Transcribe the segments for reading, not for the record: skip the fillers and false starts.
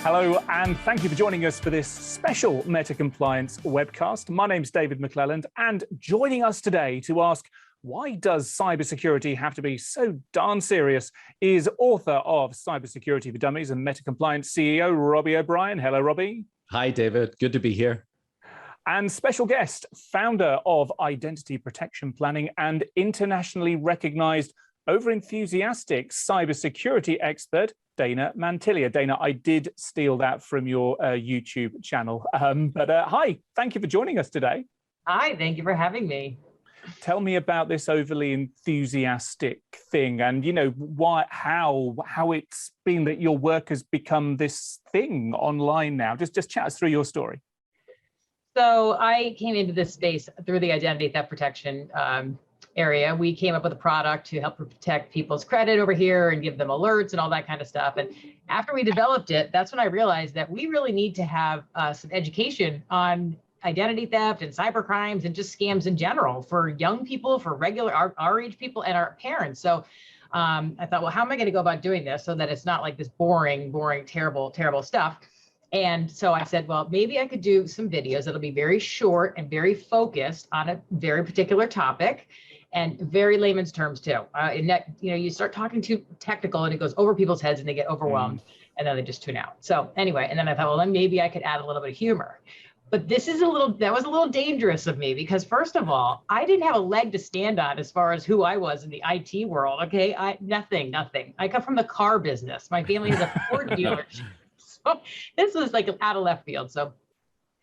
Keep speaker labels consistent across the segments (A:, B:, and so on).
A: Hello, and thank you for joining us for this special Meta Compliance webcast. My name's David McClelland, and joining us today to ask why does cybersecurity have to be so darn serious is author of Cybersecurity for Dummies and Meta Compliance CEO Robbie O'Brien. Hello, Robbie.
B: Hi, David. Good to be here.
A: And special guest, founder of Identity Protection Planning and internationally recognized over-enthusiastic cybersecurity expert, Dana Mantilia. Dana, I did steal that from your YouTube channel. Hi, thank you for joining us today.
C: Hi, thank you for having me.
A: Tell me about this overly enthusiastic thing, and how it's been that your work has become this thing online now. Just chat us through your story.
C: So I came into this space through the identity theft protection area. We came up with a product to help protect people's credit over here and give them alerts and all that kind of stuff. And after we developed it, that's when I realized that we really need to have some education on identity theft and cyber crimes and just scams in general for young people, for regular our age people and our parents. So I thought, well, how am I going to go about doing this so that it's not like this boring, terrible stuff? And so I said, well, maybe I could do some videos that'll be very short and very focused on a very particular topic and very layman's terms too. You start talking too technical and it goes over people's heads and they get overwhelmed and then they just tune out. So anyway, and then I thought, well, then maybe I could add a little bit of humor. But that was a little dangerous of me because first of all, I didn't have a leg to stand on as far as who I was in the IT world. Okay, nothing. I come from the car business. My family is a Ford dealership. So this was like out of left field. So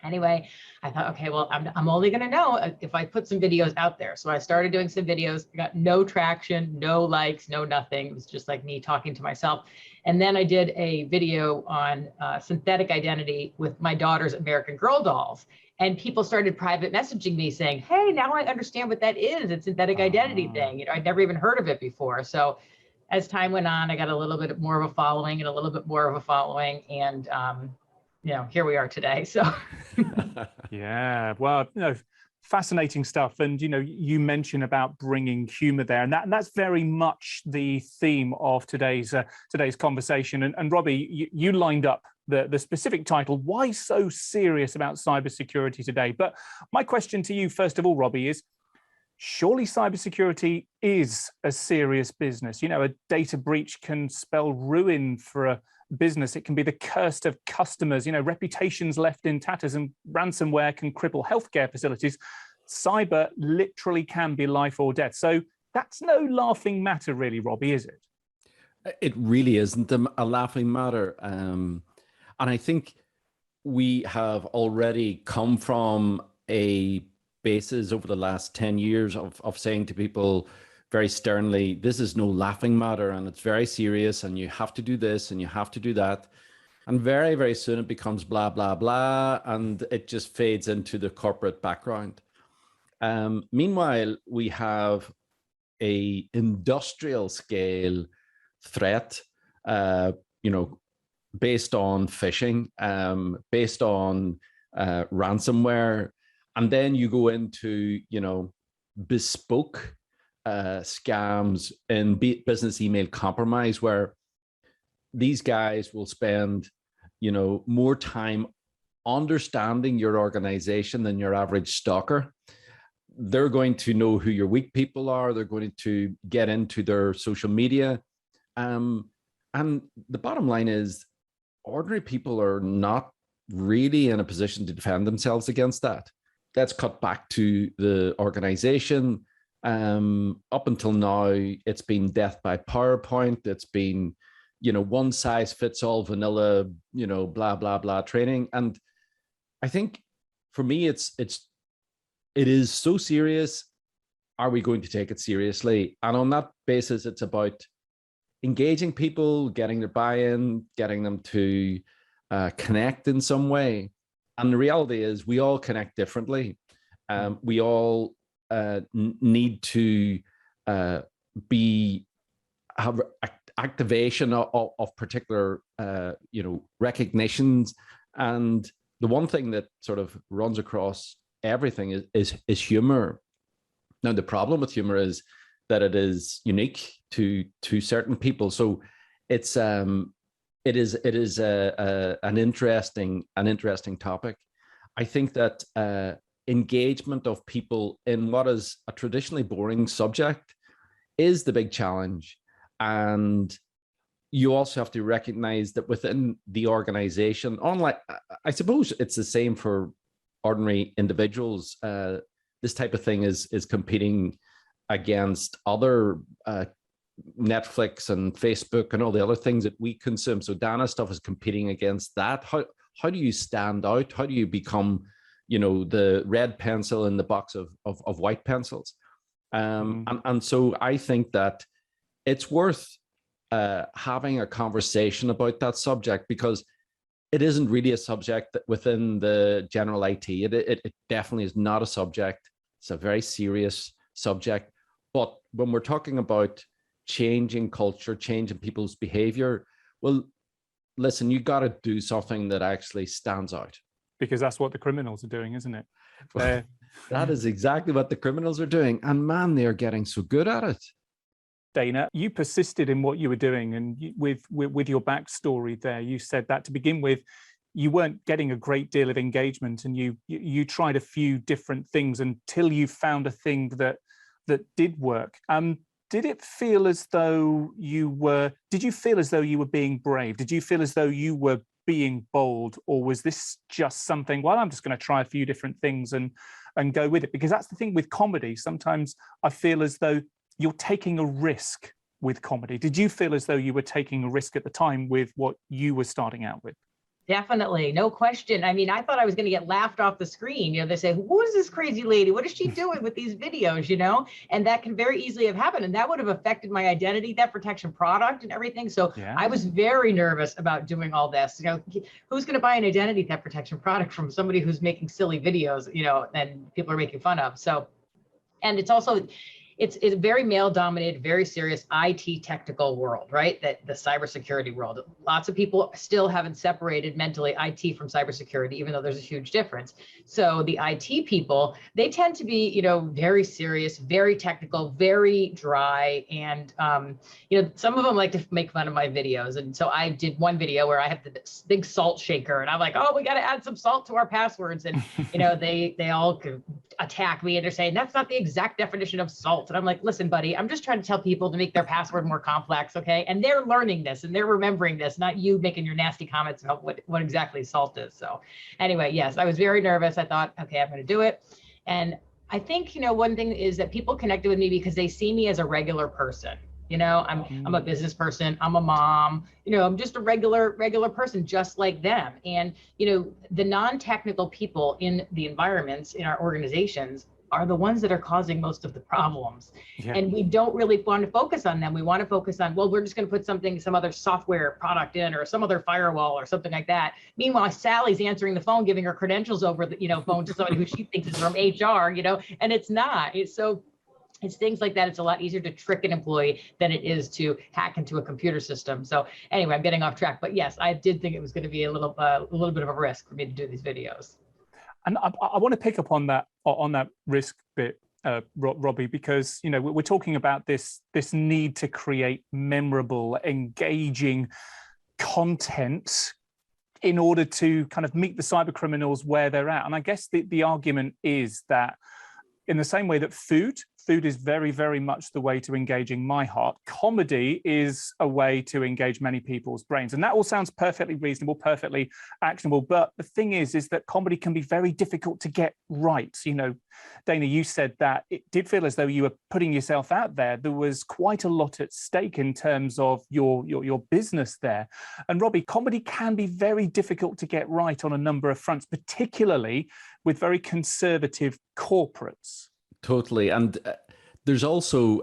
C: anyway, I thought, okay, well, I'm only going to know if I put some videos out there. So I started doing some videos, got no traction, no likes, no nothing. It was just like me talking to myself. And then I did a video on synthetic identity with my daughter's American Girl dolls. And people started private messaging me saying, hey, now I understand what that is. It's synthetic identity thing. I'd never even heard of it before. So as time went on, I got a little bit more of a following and a little bit more of a following. And here we are today. So
A: yeah, well, fascinating stuff. And you mentioned about bringing humor there, and that's very much the theme of today's conversation. And Robbie, you lined up the specific title, why so serious about cybersecurity today? But my question to you, first of all, Robbie, is surely cybersecurity is a serious business. A data breach can spell ruin for a business. It can be the curse of customers, reputations left in tatters, and ransomware can cripple healthcare facilities. Cyber literally can be life or death. So that's no laughing matter, really, Robbie, is it?
B: It really isn't a laughing matter. And I think we have already come from a basis over the last 10 years of saying to people very sternly, this is no laughing matter and it's very serious and you have to do this and you have to do that. And very, very soon it becomes blah, blah, blah, and it just fades into the corporate background. Meanwhile, we have a industrial scale threat, based on phishing, based on ransomware. And then you go into, bespoke scams in business email compromise, where these guys will spend, more time understanding your organization than your average stalker. They're going to know who your weak people are. They're going to get into their social media. And the bottom line is ordinary people are not really in a position to defend themselves against that. That's cut back to the organization. Up until now, it's been death by PowerPoint. It's been, one size fits all vanilla, blah, blah, blah training. And I think for me, it is so serious. Are we going to take it seriously? And on that basis, it's about engaging people, getting their buy-in, getting them to connect in some way. And the reality is we all connect differently. We all need to have activation of particular, recognitions. And the one thing that sort of runs across everything is humor. Now, the problem with humor is that it is unique to certain people. So it's it is an interesting topic. I think that engagement of people in what is a traditionally boring subject is the big challenge. And you also have to recognize that within the organization, unlike, I suppose it's the same for ordinary individuals, this type of thing is competing against other Netflix and Facebook and all the other things that we consume. So Dana stuff is competing against that. How do you stand out? How do you become, the red pencil in the box of white pencils? And so I think that it's worth having a conversation about that subject, because it isn't really a subject within the general IT. It definitely is not a subject. It's a very serious subject. But when we're talking about changing culture, changing people's behavior, well, listen, you got to do something that actually stands out.
A: Because that's what the criminals are doing, isn't it?
B: That is exactly what the criminals are doing. And man, they're getting so good at it.
A: Dana, you persisted in what you were doing, and with your backstory there, you said that to begin with, you weren't getting a great deal of engagement, and you tried a few different things until you found a thing that did work. Did it feel as though did you feel as though you were being brave? Did you feel as though you were being bold, or was this just something, well, I'm just going to try a few different things and go with it? Because that's the thing with comedy. Sometimes I feel as though you're taking a risk with comedy. Did you feel as though you were taking a risk at the time with what you were starting out with?
C: Definitely, no question. I mean, I thought I was going to get laughed off the screen. They say, who is this crazy lady? What is she doing with these videos, And that can very easily have happened. And that would have affected my identity, theft protection product and everything. So yeah. I was very nervous about doing all this. Who's going to buy an identity theft protection product from somebody who's making silly videos, and people are making fun of? So, and it's also, it's a very male-dominated, very serious IT technical world, right? That the cybersecurity world. Lots of people still haven't separated mentally IT from cybersecurity, even though there's a huge difference. So the IT people, they tend to be, very serious, very technical, very dry, and some of them like to make fun of my videos. And so I did one video where I have the big salt shaker, and I'm like, oh, we got to add some salt to our passwords, and they all attack me and they're saying that's not the exact definition of salt. And I'm like, listen, buddy, I'm just trying to tell people to make their password more complex, okay? And they're learning this and they're remembering this, not you making your nasty comments about what exactly salt is. So anyway, yes, I was very nervous. I thought, okay, I'm going to do it. And I think, one thing is that people connected with me because they see me as a regular person. I'm a business person. I'm a mom. I'm just a regular person, just like them. And the non-technical people in the environments in our organizations are the ones that are causing most of the problems. Yeah. And we don't really want to focus on them. We want to focus on, well, we're just going to put some other software product in, or some other firewall or something like that. Meanwhile, Sally's answering the phone, giving her credentials over the phone to somebody who she thinks is from HR, and it's not. It's things like that. It's a lot easier to trick an employee than it is to hack into a computer system. So anyway, I'm getting off track, but yes, I did think it was going to be a little bit of a risk for me to do these videos.
A: And I want to pick up on that risk bit, Robbie, because we're talking about this need to create memorable, engaging content in order to kind of meet the cyber criminals where they're at. And I guess the argument is that in the same way that food is very, very much the way to engaging my heart, comedy is a way to engage many people's brains. And that all sounds perfectly reasonable, perfectly actionable. But the thing is that comedy can be very difficult to get right. Dana, you said that it did feel as though you were putting yourself out there. There was quite a lot at stake in terms of your business there. And Robbie, comedy can be very difficult to get right on a number of fronts, particularly with very conservative corporates.
B: Totally. And there's also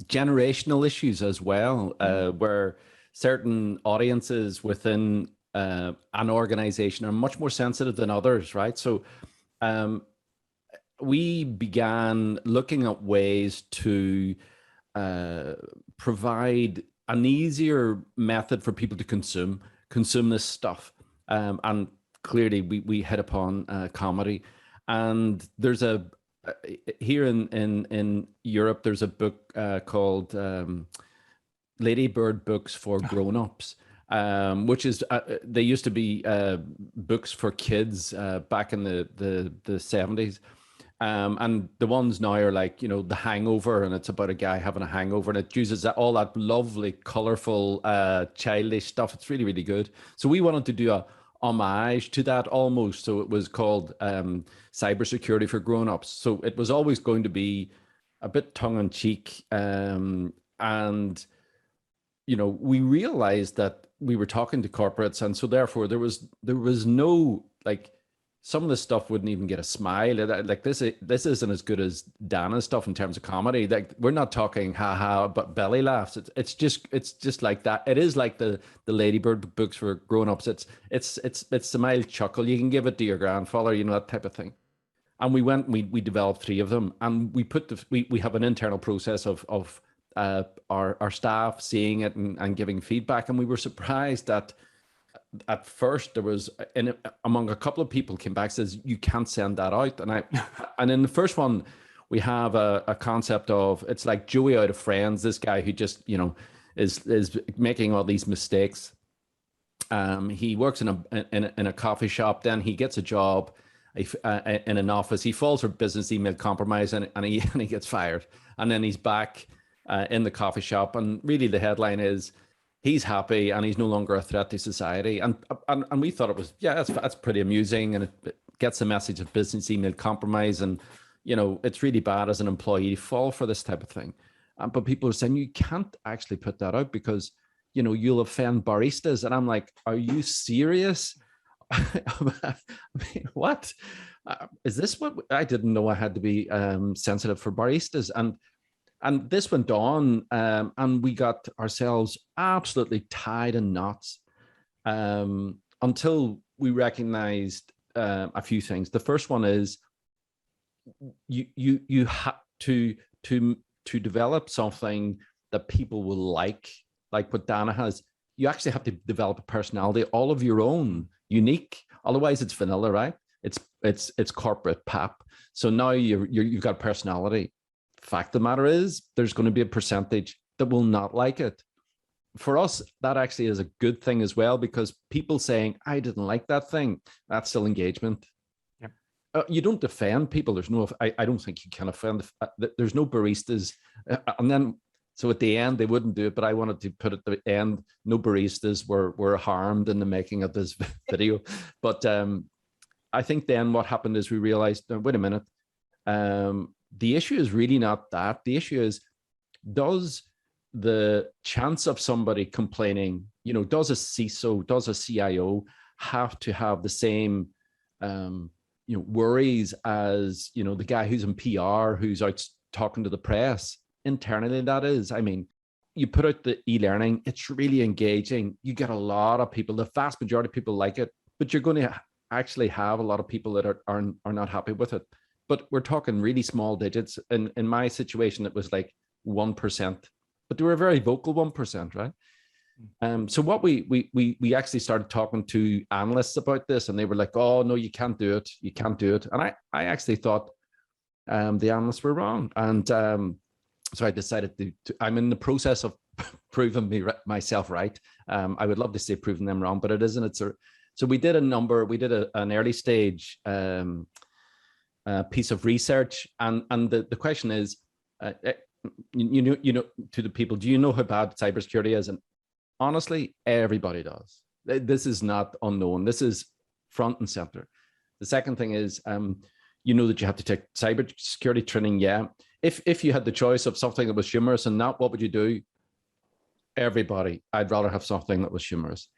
B: generational issues as well, where certain audiences within an organization are much more sensitive than others, right? So we began looking at ways to provide an easier method for people to consume this stuff. And clearly we hit upon comedy. And there's here in Europe, there's a book called Lady Bird Books for Grown-Ups. which is they used to be books for kids back in the 70s. And the ones now are like, you know, The Hangover, and it's about a guy having a hangover, and it uses all that lovely, colorful, childish stuff. It's really, really good. So we wanted to do a homage to that almost. So it was called Cybersecurity for Grown-ups. So it was always going to be a bit tongue-in-cheek. And, you know, we realized that we were talking to corporates, and so therefore there was no, like, some of the stuff wouldn't even get a smile. Like this isn't as good as Dana's stuff in terms of comedy. Like, we're not talking ha ha, but belly laughs. It's just like that. It is like the Ladybird books for grown-ups. It's a mild chuckle. You can give it to your grandfather, you know, that type of thing. And we developed 3 of them, and we have an internal process of our staff seeing it and giving feedback. And we were surprised that at first there was among a couple of people came back and says, you can't send that out. And in the first one we have a concept of, it's like Joey out of Friends, this guy who just, you know, is making all these mistakes. He works in a coffee shop, then he gets a job in an office. He falls for business email compromise, and he gets fired, and then he's back in the coffee shop, and really the headline is he's happy and he's no longer a threat to society. And we thought it was, yeah, that's pretty amusing, and it gets the message of business email compromise. And, you know, it's really bad as an employee to fall for this type of thing. But people are saying you can't actually put that out because, you know, you'll offend baristas. And I'm like, are you serious? I mean, what? Is this what I didn't know I had to be sensitive for baristas? And this went on, and we got ourselves absolutely tied in knots until we recognized a few things. The first one is you have to develop something that people will like what Dana has. You actually have to develop a personality, all of your own, unique. Otherwise, it's vanilla, right? It's corporate pap. So now you've got personality. Fact of the matter is, there's going to be a percentage that will not like it. For us, that actually is a good thing as well, because people saying, I didn't like that thing, that's still engagement. Yep. You don't defend people. There's no, I don't think you can offend. There's no baristas. And then, so at the end, they wouldn't do it, but I wanted to put at the end, no baristas were harmed in the making of this video. But I think then what happened is we realized, wait a minute, the issue is really not that. The issue is, does the chance of somebody complaining, you know, does a CISO, does a CIO have to have the same, you know, worries as, you know, the guy who's in PR, who's out talking to the press internally? That is, I mean, you put out the e-learning, it's really engaging. You get a lot of people, the vast majority of people like it, but you're going to actually have a lot of people that are not happy with it. But we're talking really small digits. In my situation, it was like 1%, but they were a very vocal 1%, right? So what we actually started talking to analysts about this, and they were like, "Oh no, you can't do it. You can't do it." And I actually thought the analysts were wrong, and so I decided to. I'm in the process of proving myself right. I would love to say proving them wrong, but it isn't. So we did an early stage piece of research, and the question is, you know, to the people, do you know how bad cybersecurity is? And honestly, everybody does. This is not unknown. This is front and center. The second thing is, you know that you have to take cybersecurity training. Yeah. If you had the choice of something that was humorous and not, what would you do? Everybody, I'd rather have something that was humorous.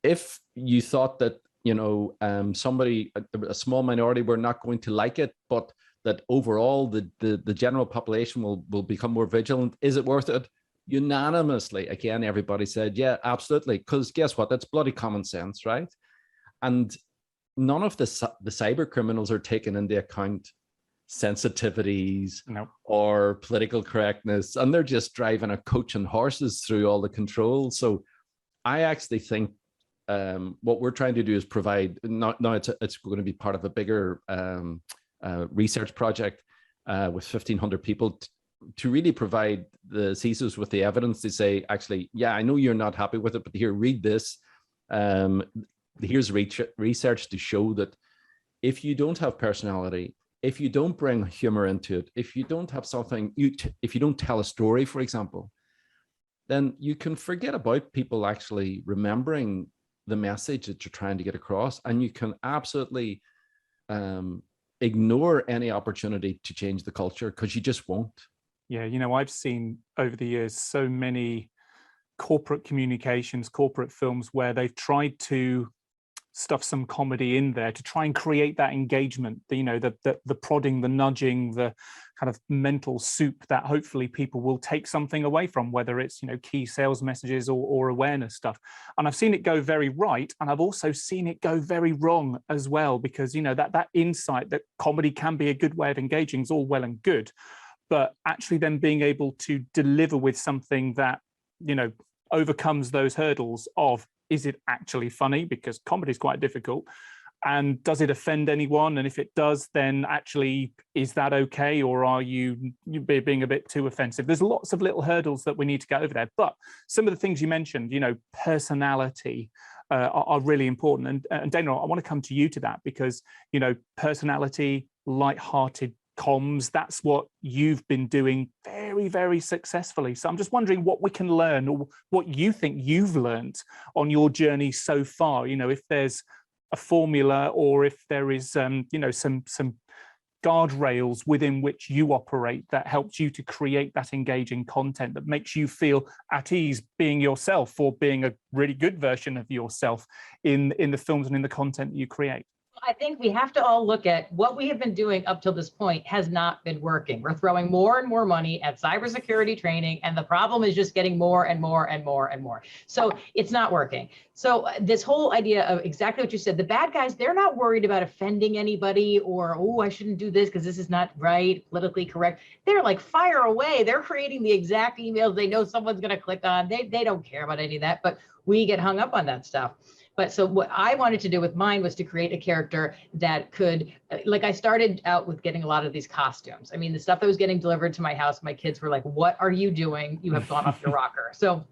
B: If you thought that, you know, somebody, a small minority, were not going to like it, but that overall the general population will become more vigilant, is it worth it? Unanimously, again, everybody said, yeah, absolutely. Because guess what? That's bloody common sense, right? And none of the cyber criminals are taking into account sensitivities or political correctness, and they're just driving a coach and horses through all the controls. So I actually think what we're trying to do is provide, now it's going to be part of a bigger research project with 1,500 people to really provide the CISOs with the evidence to say, actually, yeah, I know you're not happy with it, but here, read this. Here's research to show that if you don't have personality, if you don't bring humor into it, if you don't have something, if you don't tell a story, for example, then you can forget about people actually remembering the message that you're trying to get across, and you can absolutely ignore any opportunity to change the culture, because you just won't.
A: Yeah, I've seen over the years so many corporate communications, corporate films where they've tried to stuff some comedy in there to try and create that engagement, the prodding, the nudging, the kind of mental soup that hopefully people will take something away from, whether it's key sales messages or awareness stuff. And I've seen it go very right, and I've also seen it go very wrong as well, because that insight that comedy can be a good way of engaging is all well and good, but actually then being able to deliver with something that overcomes those hurdles of, is it actually funny? Because comedy is quite difficult. And does it offend anyone? And if it does, then actually, is that okay? Or are you being a bit too offensive? There's lots of little hurdles that we need to get over there. But some of the things you mentioned, personality are really important. And Dana, I want to come to you to that, because, personality, light-hearted comms, that's what you've been doing very, very successfully. So I'm just wondering what we can learn, or what you think you've learned on your journey so far. If there's a formula, or if there is some guardrails within which you operate that helps you to create that engaging content that makes you feel at ease being yourself, or being a really good version of yourself in the films and in the content that you create.
C: I think we have to all look at what we have been doing up till this point has not been working. We're throwing more and more money at cybersecurity training, and the problem is just getting more and more and more and more. So it's not working. So this whole idea of exactly what you said, the bad guys, they're not worried about offending anybody, or, oh, I shouldn't do this because this is not right, politically correct. They're like, fire away. They're creating the exact emails they know someone's going to click on. They don't care about any of that, but we get hung up on that stuff. But so what I wanted to do with mine was to create a character that could, like, I started out with getting a lot of these costumes. I mean, the stuff that was getting delivered to my house, my kids were like, what are you doing? You have gone off your rocker. So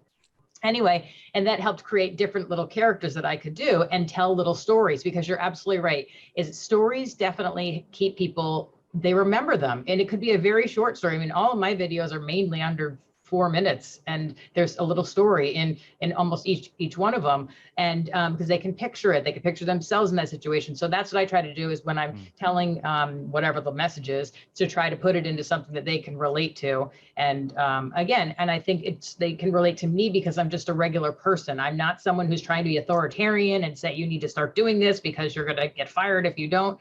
C: anyway, and that helped create different little characters that I could do and tell little stories, because you're absolutely right. Stories definitely keep people, they remember them. And it could be a very short story. I mean, all of my videos are mainly under 4 minutes, and there's a little story in almost each one of them, and because they can picture it, they can picture themselves in that situation. So that's what I try to do, is when I'm telling whatever the message is, to try to put it into something that they can relate to. And again, and I think they can relate to me because I'm just a regular person. I'm not someone who's trying to be authoritarian and say you need to start doing this because you're going to get fired if you don't.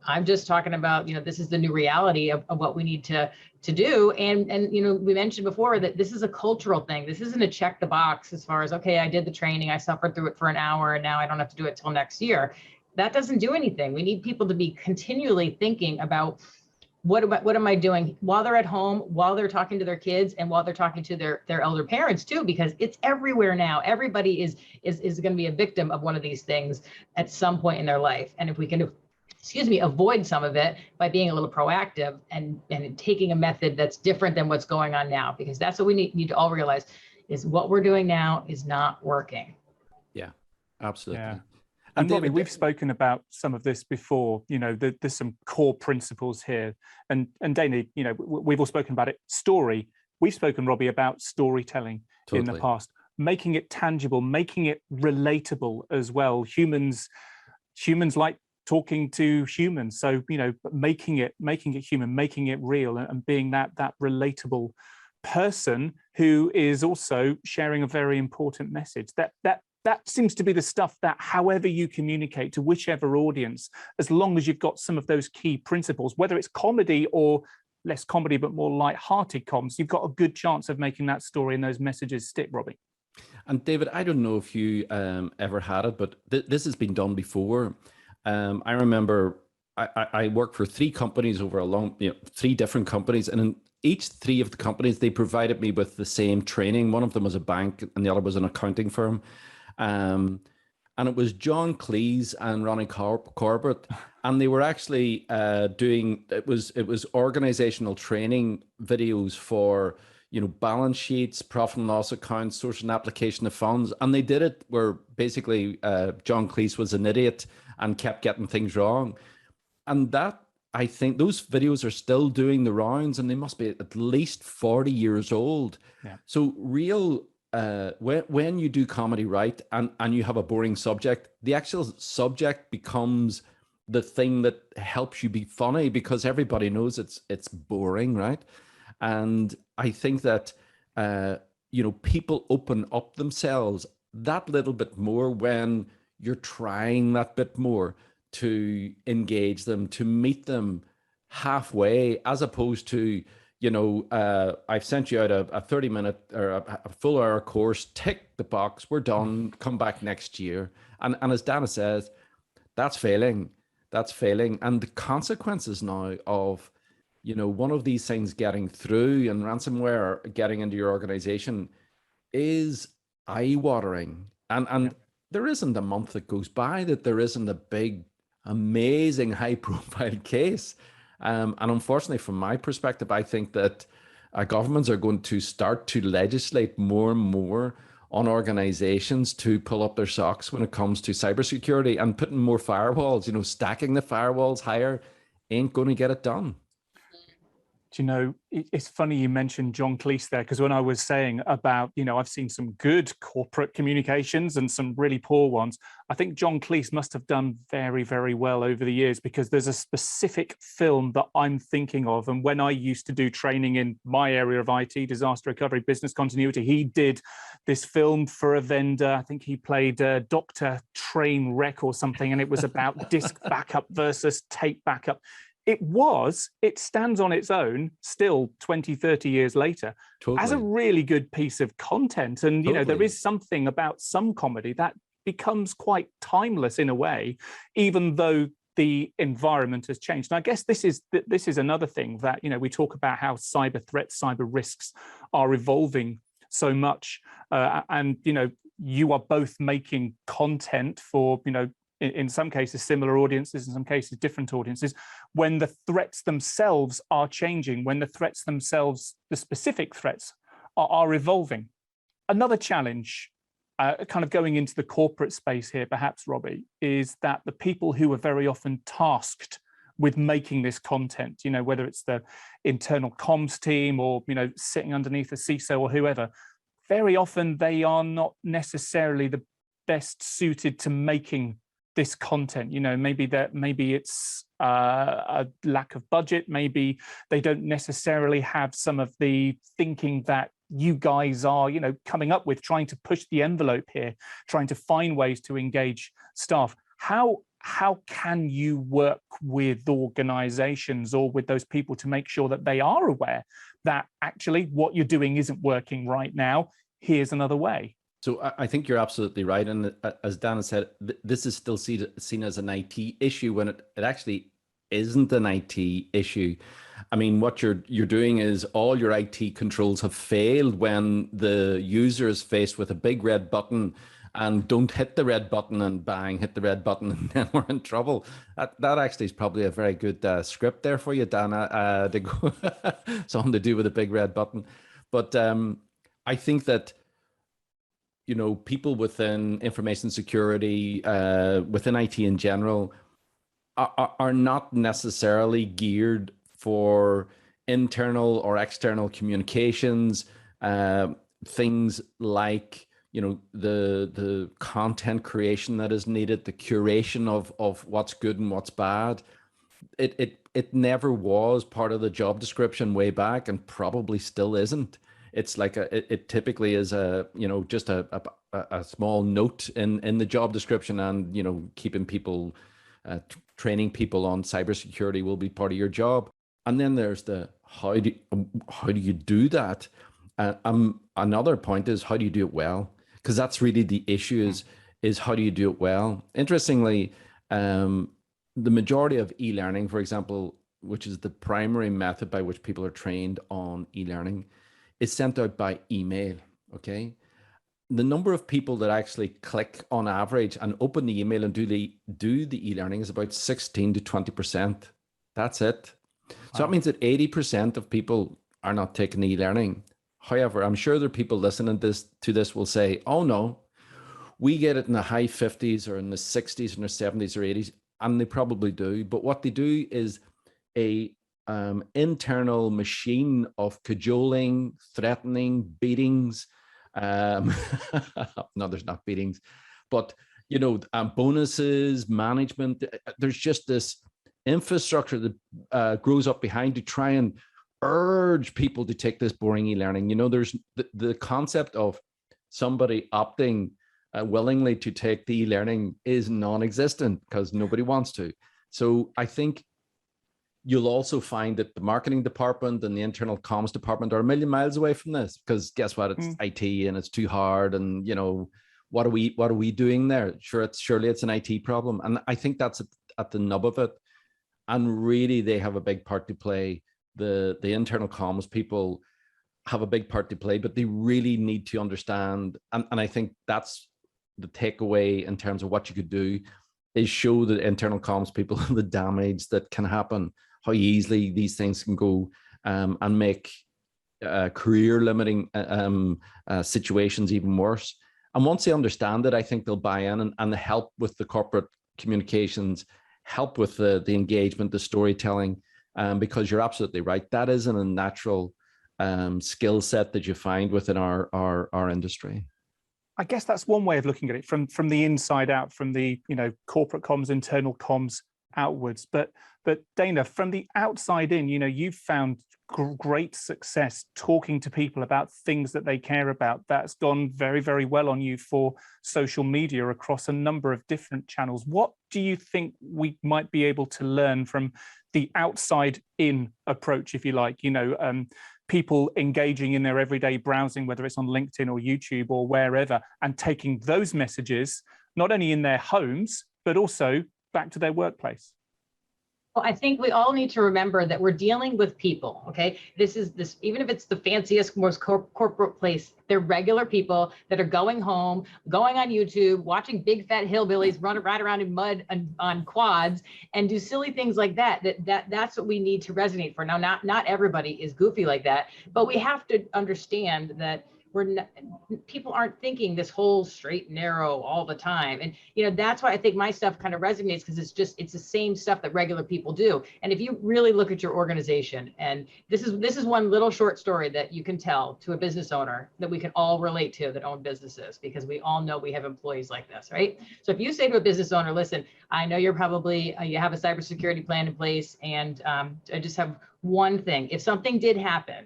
C: I'm just talking about, this is the new reality of what we need to do. And we mentioned before that this is a cultural thing. This isn't a check the box as far as, okay, I did the training, I suffered through it for an hour, and now I don't have to do it till next year. That doesn't do anything. We need people to be continually thinking about what am I doing while they're at home, while they're talking to their kids, and while they're talking to their elder parents too, because it's everywhere now. Everybody is going to be a victim of one of these things at some point in their life. And if we can avoid some of it by being a little proactive and taking a method that's different than what's going on now, because that's what we need to all realize, is what we're doing now is not working.
B: Yeah, absolutely.
A: Yeah.
B: And
A: Robbie, we've spoken about some of this before. There's some core principles here, and Dana, we've all spoken about it. Story. We've spoken, Robbie, about storytelling in the past, making it tangible, making it relatable as well. Humans like talking to humans, so making it human, making it real, and being that relatable person who is also sharing a very important message. That seems to be the stuff that, however you communicate to whichever audience, as long as you've got some of those key principles, whether it's comedy or less comedy but more light-hearted comms, you've got a good chance of making that story and those messages stick, Robbie.
B: And David, I don't know if you ever had it, but this has been done before. I remember I worked for 3 companies over 3 different companies, and in each 3 of the companies, they provided me with the same training. One of them was a bank and the other was an accounting firm. And and it was John Cleese and Ronnie Corbett, and they were actually doing, it was organizational training videos for, you know, balance sheets, profit and loss accounts, source and application of funds, and they did it where basically John Cleese was an idiot and kept getting things wrong, and that, I think those videos are still doing the rounds, and they must be at least 40 years old.
A: Yeah.
B: So real, when you do comedy right, and you have a boring subject, the actual subject becomes the thing that helps you be funny, because everybody knows it's boring, right? And I think that you know, people open up themselves that little bit more when you're trying that bit more to engage them, to meet them halfway, as opposed to, you know, I've sent you out a 30-minute or a full hour course, tick the box, we're done, come back next year. And as Dana says, that's failing. That's failing. And the consequences now of, you know, one of these things getting through and ransomware getting into your organization is eye-watering. And there isn't a month that goes by that there isn't a big, amazing, high-profile case. And unfortunately, from my perspective, I think that governments are going to start to legislate more and more on organizations to pull up their socks when it comes to cybersecurity, and putting more firewalls, you know, stacking the firewalls higher ain't going to get it done.
A: Do you know, it's funny you mentioned John Cleese there, because when I was saying about, you know, I've seen some good corporate communications and some really poor ones, I think John Cleese must have done very, very well over the years, because there's a specific film that I'm thinking of. And when I used to do training in my area of IT, disaster recovery, business continuity, he did this film for a vendor. I think he played Dr. Trainwreck or something, and it was about disk backup versus tape backup. It stands on its own still 20, 30 years later, totally, as a really good piece of content. And, you know, there is something about some comedy that becomes quite timeless in a way, even though the environment has changed. And I guess this is another thing that, you know, we talk about how cyber threats, cyber risks are evolving so much. And, you know, you are both making content for, you know, in some cases similar audiences, in some cases different audiences, when the threats themselves are changing, when the threats themselves, the specific threats, are evolving. Another challenge, kind of going into the corporate space here, perhaps, Robbie, is that the people who are very often tasked with making this content, you know, whether it's the internal comms team or, you know, sitting underneath a CISO or whoever, very often they are not necessarily the best suited to making this content. You know, maybe it's a lack of budget, maybe they don't necessarily have some of the thinking that you guys are, you know, coming up with, trying to push the envelope here, trying to find ways to engage staff. How can you work with organizations or with those people to make sure that they are aware that actually what you're doing isn't working right now? Here's another way.
B: So I think you're absolutely right. And as Dana said, this is still seen as an IT issue when it actually isn't an IT issue. I mean, what you're doing is all your IT controls have failed when the user is faced with a big red button and don't hit the red button, and bang, hit the red button, and then we're in trouble. That actually is probably a very good script there for you, Dana, to go something to do with a big red button. But I think that, you know, people within information security, within IT in general, are not necessarily geared for internal or external communications. Things like, you know, the content creation that is needed, the curation of what's good and what's bad. It never was part of the job description way back, and probably still isn't. It's like it typically is just a small note in the job description, and, you know, keeping people, training people on cybersecurity will be part of your job. And then there's the how do you do that? Another point is, how do you do it well? Because that's really the issue, is how do you do it well? Interestingly, the majority of e-learning, for example, which is the primary method by which people are trained on e-learning, is sent out by email. Okay. the number of people that actually click on average and open the email and do the e-learning is about 16 to 20%. That's it. So that means that 80% of people are not taking the e-learning. However, I'm sure there are people listening to this will say, oh no, we get it in the high 50s or in the 60s and the 70s or 80s, and they probably do. But what they do is a internal machine of cajoling, threatening, beatings. No, there's not beatings, but bonuses, management. There's just this infrastructure that grows up behind to try and urge people to take this boring e-learning. There's the concept of somebody opting willingly to take the e-learning is non-existent because nobody wants to. So I think you'll also find that the marketing department and the internal comms department are a million miles away from this, because guess what? It's IT and it's too hard. And what are we doing there? Surely it's an IT problem. And I think that's at the nub of it. And really, they have a big part to play. The internal comms people have a big part to play, but they really need to understand. And I think that's the takeaway in terms of what you could do, is show the internal comms people the damage that can happen, how easily these things can go, and make career limiting situations even worse. And once they understand it, I think they'll buy in and help with the corporate communications, help with the engagement, the storytelling, because you're absolutely right. That isn't a natural skill set that you find within our industry.
A: I guess that's one way of looking at it, from the inside out, from the corporate comms, internal comms outwards. But Dana, from the outside in, you've found great success talking to people about things that they care about. That's gone very, very well on you for social media across a number of different channels. What do you think we might be able to learn from the outside in approach, if you like? People engaging in their everyday browsing, whether it's on LinkedIn or YouTube or wherever, and taking those messages not only in their homes, but also back to their workplace.
C: Well, I think we all need to remember that we're dealing with people, okay? This, even if it's the fanciest, most corporate place, they're regular people that are going home, going on YouTube, watching big fat hillbillies run right around in mud on quads and do silly things like that. That's what we need to resonate for. Now, not everybody is goofy like that, but we have to understand that people aren't thinking this whole straight and narrow all the time. And that's why I think my stuff kind of resonates, because it's the same stuff that regular people do. And if you really look at your organization, and this is one little short story that you can tell to a business owner that we can all relate to that own businesses, because we all know we have employees like this, right? So if you say to a business owner, listen, I know you're probably you have a cybersecurity plan in place, and I just have one thing. If something did happen,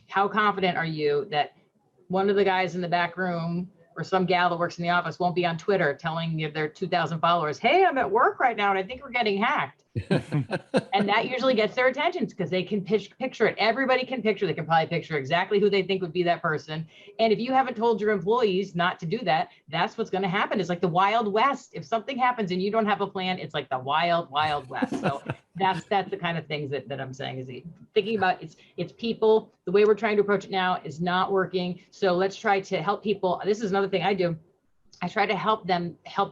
C: how confident are you that one of the guys in the back room or some gal that works in the office won't be on Twitter telling their 2,000 followers, hey, I'm at work right now and I think we're getting hacked? And that usually gets their attention, because they can picture it. Everybody can picture. They can probably picture exactly who they think would be that person. And if you haven't told your employees not to do that, that's what's going to happen. It's like the Wild West. If something happens and you don't have a plan, it's like the wild, wild West. So that's the kind of things that I'm saying, is thinking about it's people. The way we're trying to approach it now is not working. So let's try to help people. This is another thing I do. I try to help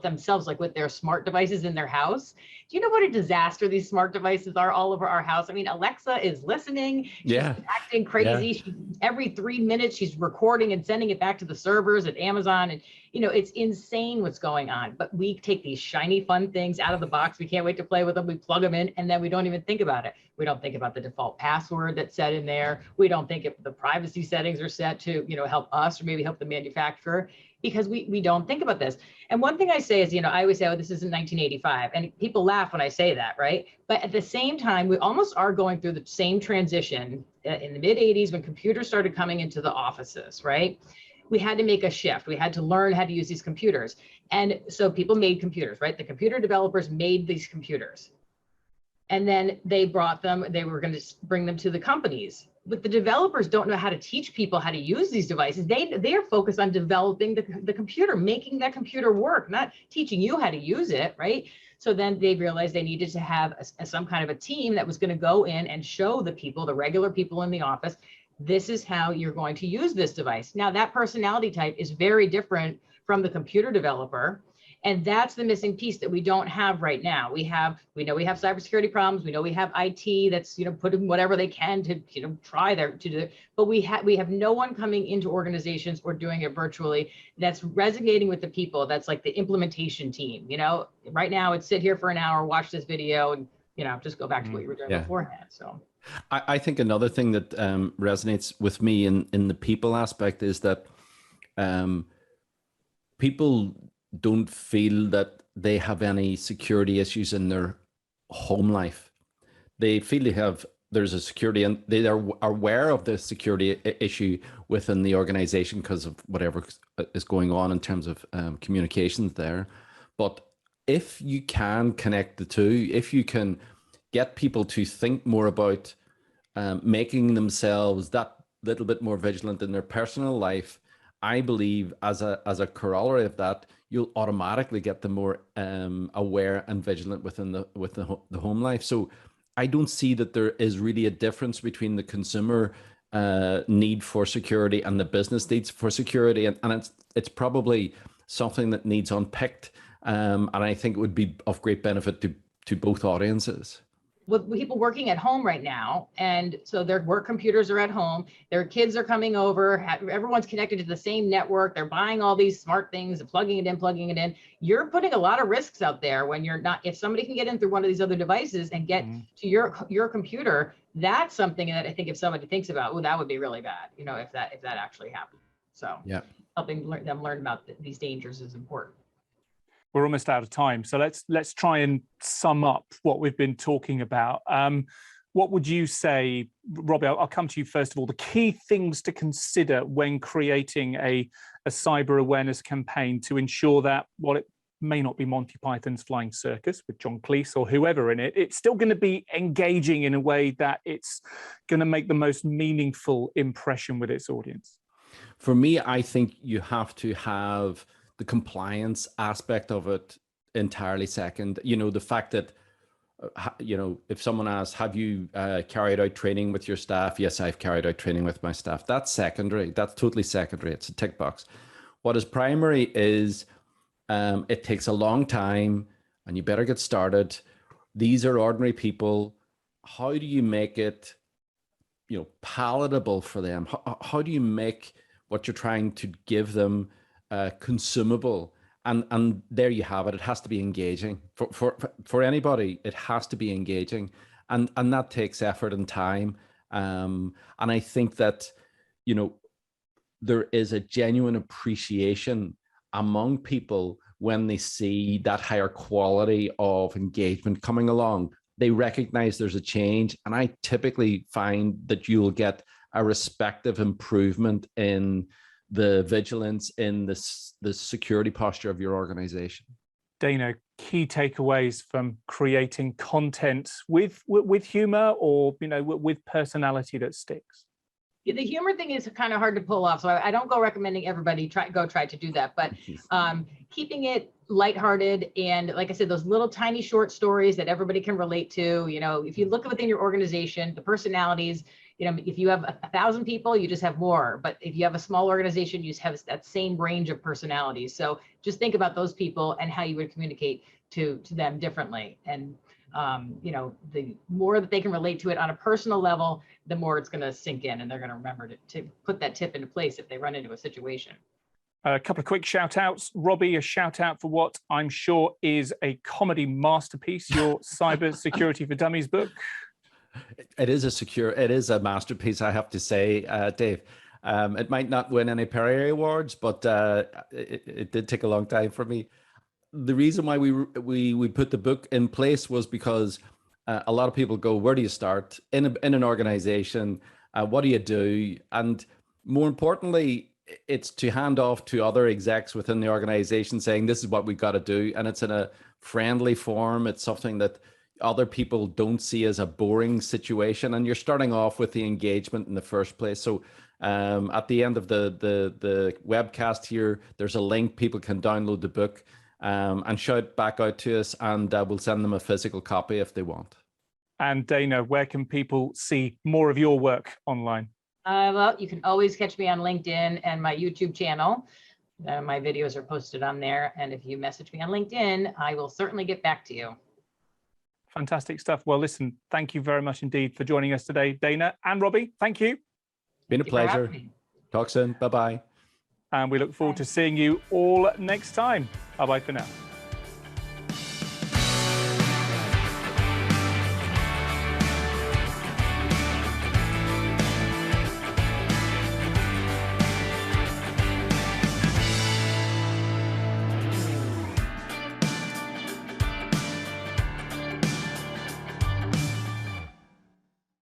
C: themselves, like with their smart devices in their house. Do you know what a disaster these smart devices are all over our house? I mean, Alexa is listening. She's acting crazy. Yeah. Every 3 minutes, she's recording and sending it back to the servers at Amazon. And, it's insane what's going on. But we take these shiny, fun things out of the box. We can't wait to play with them. We plug them in, and then we don't even think about it. We don't think about the default password that's set in there. We don't think if the privacy settings are set to, help us or maybe help the manufacturer, because we don't think about this. And one thing I say is, I always say, oh, this isn't 1985. And people laugh when I say that, right? But at the same time, we almost are going through the same transition in the mid 80s when computers started coming into the offices, right? We had to make a shift. We had to learn how to use these computers. And so people made computers, right? The computer developers made these computers. And then they brought them, they were going to bring them to the companies. But the developers don't know how to teach people how to use these devices. They are focused on developing the computer, making that computer work, not teaching you how to use it, right? So then they realized they needed to have some kind of a team that was going to go in and show the people, the regular people in the office, this is how you're going to use this device. Now, that personality type is very different from the computer developer. And that's the missing piece that we don't have right now. We know we have cybersecurity problems. We know we have IT that's, putting whatever they can to, try to do it. But we have no one coming into organizations or doing it virtually that's resonating with the people. That's like the implementation team. Right now it's sit here for an hour, watch this video, and just go back to what you were doing beforehand. So
B: I think another thing that resonates with me in the people aspect is that people don't feel that they have any security issues in their home life. They feel there's a security, and they are aware of the security issue within the organization because of whatever is going on in terms of communications there. But if you can connect the two, if you can get people to think more about making themselves that little bit more vigilant in their personal life, I believe as a corollary of that, you'll automatically get them more aware and vigilant within the home life. So I don't see that there is really a difference between the consumer need for security and the business needs for security, and it's probably something that needs unpicked, and I think it would be of great benefit to both audiences.
C: With people working at home right now, and so their work computers are at home, their kids are coming over, everyone's connected to the same network, they're buying all these smart things and plugging it in. You're putting a lot of risks out there when you're not, if somebody can get in through one of these other devices and get to your computer, that's something that I think if somebody thinks about, that would be really bad, if that actually happened. So yeah, helping them learn about these dangers is important.
A: We're almost out of time, so let's try and sum up what we've been talking about. What would you say, Robbie? I'll come to you first of all. The key things to consider when creating a cyber awareness campaign to ensure that, while it may not be Monty Python's Flying Circus with John Cleese or whoever in it, it's still going to be engaging in a way that it's going to make the most meaningful impression with its audience.
B: For me, I think you have to have the compliance aspect of it entirely second. The fact that, if someone asks, have you carried out training with your staff? Yes, I've carried out training with my staff. That's secondary. That's totally secondary. It's a tick box. What is primary is it takes a long time and you better get started. These are ordinary people. How do you make it, palatable for them? How do you make what you're trying to give them consumable? And there you have it. It has to be engaging for anybody. It has to be engaging, and that takes effort and time. And I think that there is a genuine appreciation among people when they see that higher quality of engagement coming along. They recognize there's a change, and I typically find that you'll get a respective improvement in the vigilance, in the security posture of your organization.
A: Dana, key takeaways from creating content with humor or with personality that sticks.
C: Yeah, the humor thing is kind of hard to pull off, so I don't go recommending everybody try to do that. But keeping it lighthearted and, like I said, those little tiny short stories that everybody can relate to. If you look within your organization, the personalities. If you have 1,000 people, you just have more. But if you have a small organization, you just have that same range of personalities. So just think about those people and how you would communicate to them differently. And the more that they can relate to it on a personal level, the more it's going to sink in, and they're going to remember to put that tip into place if they run into a situation.
A: A couple of quick shout outs. Robbie, a shout out for what I'm sure is a comedy masterpiece, your Cyber Security for Dummies book.
B: It is a masterpiece, I have to say, Dave. It might not win any Perrier Awards, but it did take a long time for me. The reason why we put the book in place was because a lot of people go, where do you start in an organization? What do you do? And more importantly, it's to hand off to other execs within the organization saying, this is what we got to do. And it's in a friendly form. It's something that other people don't see as a boring situation, and you're starting off with the engagement in the first place. So at the end of the webcast here, there's a link. People can download the book and shout back out to us, and we'll send them a physical copy if they want.
A: And Dana, where can people see more of your work online?
C: Well, you can always catch me on LinkedIn and my YouTube channel. My videos are posted on there. And if you message me on LinkedIn, I will certainly get back to you.
A: Fantastic stuff. Well, listen, thank you very much indeed for joining us today, Dana and Robbie. Thank you.
B: Been a pleasure. Talk soon. Bye-bye.
A: And we look forward to seeing you all next time. Bye-bye for now.